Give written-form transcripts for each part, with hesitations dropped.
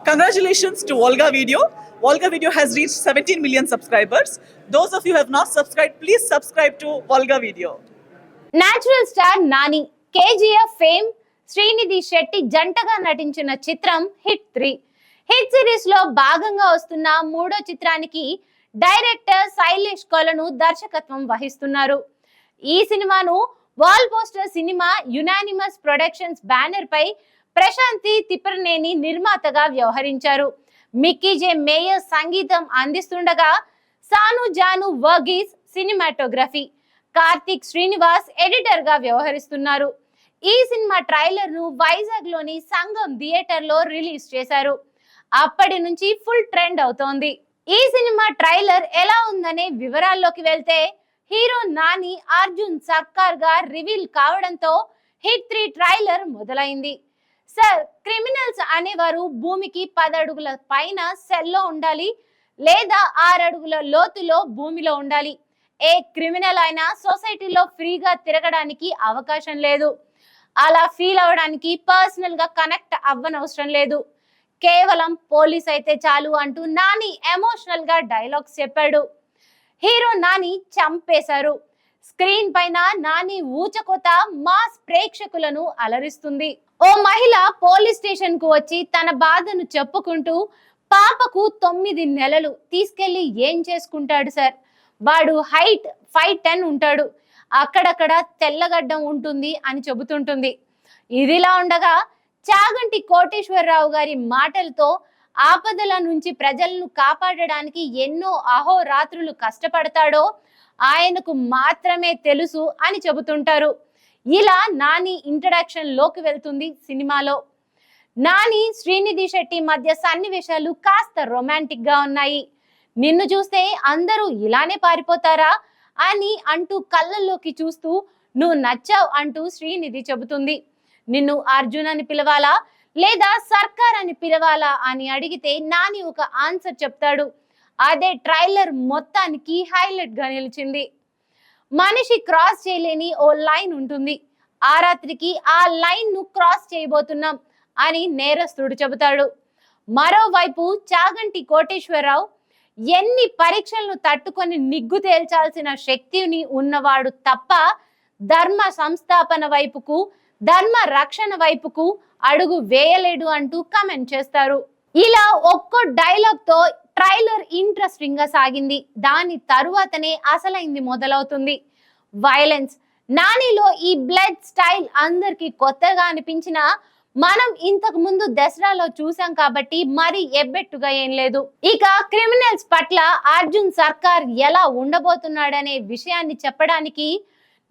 Congratulations to Volga Video. Volga Video has reached 17 million subscribers. Those of you who have not subscribed, please subscribe to Volga Video. Natural star Nani, KGF fame Srinidhi Shetty జంటగా నటించిన చిత్రం hit 3. Hit series లో భాగంగా వస్తున్న మూడో చిత్రానికి director Shailesh కొలను దర్శకత్వం వహిస్తున్నారు. ఈ సినిమాను Wall Poster Cinema Unanimous Productions banner పై ప్రశాంతి తిప్పరనేని నిర్మాతగా వ్యవహరించారు. మిక్కీ జే మేయర్ సంగీతం అందిస్తుండగా Sanu John Varghese cinematography, Karthik Srinivas editor గా వ్యవహరిస్తున్నారు. ఈ సినిమా ట్రైలర్ ను వైజాగ్ లోని సంగం థియేటర్ లో రిలీజ్ చేశారు. అప్పటి నుంచి ఫుల్ ట్రెండ్ అవుతోంది. ఈ సినిమా ట్రైలర్ ఎలా ఉందనే వివరాల్లోకి వెళ్తే, హీరో నాని అర్జున్ సర్కార్ గా రివీల్ కావడంతో హిట్ 3 ట్రైలర్ మొదలైంది. సార్, క్రిమినల్స్ అనేవారు భూమికి 10 అడుగుల పైన సెల్లో ఉండాలి, లేదా 6 అడుగుల లోతులో భూమిలో ఉండాలి. ఏ క్రిమినల్ అయినా సొసైటీలో ఫ్రీగా తిరగడానికి అవకాశం లేదు. అలా ఫీల్ అవడానికి పర్సనల్ గా కనెక్ట్ అవ్వనవసరం లేదు. కేవలం పోలీస్ అయితే చాలు అంటూ నాని ఎమోషనల్ గా డైలాగ్స్ చెప్పాడు. హీరో నాని చంపేశారు. స్క్రీన్ పైన నాని ఊచకోత మాస్ ప్రేక్షకులను అలరిస్తుంది. ఓ మహిళ పోలీస్ స్టేషన్ కు వచ్చి తన బాధను చెప్పుకుంటూ, పాపకు 9 నెలలు, తీసుకెళ్లి ఏం చేసుకుంటాడు సార్, వాడు హైట్ 5'10" ఉంటాడు, అక్కడక్కడ తెల్లగడ్డం ఉంటుంది అని చెబుతుంటుంది. ఇదిలా ఉండగా చాగంటి కోటేశ్వరరావు గారి మాటలతో ఆపదల నుంచి ప్రజలను కాపాడడానికి ఎన్నో అహోరాత్రులు కష్టపడతాడో ఆయనకు మాత్రమే తెలుసు అని చెబుతుంటారు. ఇలా నాని ఇంట్రడక్షన్ లోకి వెళ్తుంది సినిమాలో. నాని శ్రీనిధి శెట్టి మధ్య సన్నివేశాలు కాస్త రొమాంటిక్ గా ఉన్నాయి. నిన్ను చూస్తే అందరూ ఇలానే పారిపోతారా అని అంటూ కళ్ళల్లోకి చూస్తూ, నువ్వు నచ్చావు అంటూ శ్రీనిధి చెబుతుంది. నిన్ను అర్జున్ అని పిలవాలా లేదా సర్కార్ అని పిలవాలా అని అడిగితే నాని ఒక ఆన్సర్ చెప్తాడు. అదే ట్రైలర్ మొత్తానికి హైలైట్ గా నిలిచింది. మనిషి క్రాస్ చేయలేని ఓ లైన్ ఉంటుంది, ఆ రాత్రికి ఆ లైన్ ను క్రాస్ చేయబోతున్నాం అని నేరస్తుడు చెబుతాడు. మరోవైపు చాగంటి కోటేశ్వరరావు, ఎన్ని పరీక్షలను తట్టుకొని నిగ్గు తేల్చాల్సిన శక్తిని ఉన్నవాడు తప్ప ధర్మ సంస్థాపన వైపుకు, ధర్మ రక్షణ వైపుకు అడుగు వేయలేడు అంటూ కమెంట్ చేస్తారు. ఇలా ఒక్కో డైలాగ్ తో ట్రైలర్ ఇంట్రెస్టింగ్ గా సాగింది. దాని తరువాతనే అసలైంది మొదలవుతుంది. వైలెన్స్. నానిలో ఈ బ్లడ్ స్టైల్ అందరికి కొత్తగా అనిపించినా మనం ఇంతకు ముందు దసరాలో చూసాం కాబట్టి మరి ఎబ్బెట్టుగా ఏం లేదు. ఇక క్రిమినల్స్ పట్ల అర్జున్ సర్కార్ ఎలా ఉండబోతున్నాడనే విషయాన్ని చెప్పడానికి,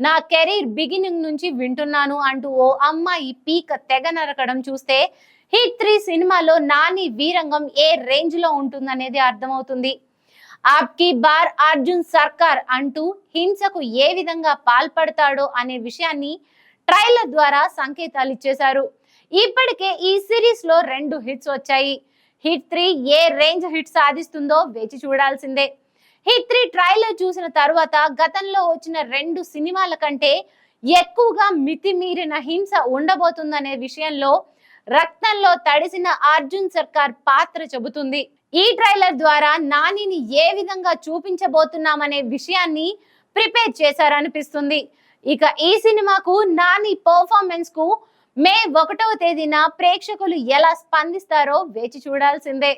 నా కెరీర్ బిగినింగ్ నుంచి వింటున్నాను అంటూ ఓ అమ్మాయి పీక తెగ నరకడం చూస్తే హిట్ 3 సినిమాలో నాని వీరంగం ఏ రేంజ్ లో ఉంటుందనేది అర్థమవుతుంది. ఆప్కి బార్ అర్జున్ సర్కార్ అంటూ హింసకు ఏ విధంగా పాల్పడతాడో అనే విషయాన్ని ట్రైలర్ ద్వారా సంకేతాలు ఇచ్చేశారు. ఇప్పటికే ఈ సిరీస్ లో 2 హిట్స్ వచ్చాయి. హిట్ 3 ఏ రేంజ్ హిట్ సాధిస్తుందో వేచి చూడాల్సిందే. హిట్ 3 ట్రైలర్ చూసిన తర్వాత గతంలో వచ్చిన 2 సినిమాల కంటే ఎక్కువగా మితిమీరిన హింస ఉండబోతుందనే విషయంలో రక్తంలో తడిసిన అర్జున్ సర్కార్ పాత్ర చెబుతుంది. ఈ ట్రైలర్ ద్వారా నానిని ఏ విధంగా చూపించబోతున్నామనే విషయాన్ని ప్రిపేర్ చేశారనిపిస్తుంది. ఇక ఈ సినిమాకు నాని పర్ఫార్మెన్స్ కు మే 1వ తేదీన ప్రేక్షకులు ఎలా స్పందిస్తారో వేచి చూడాల్సిందే.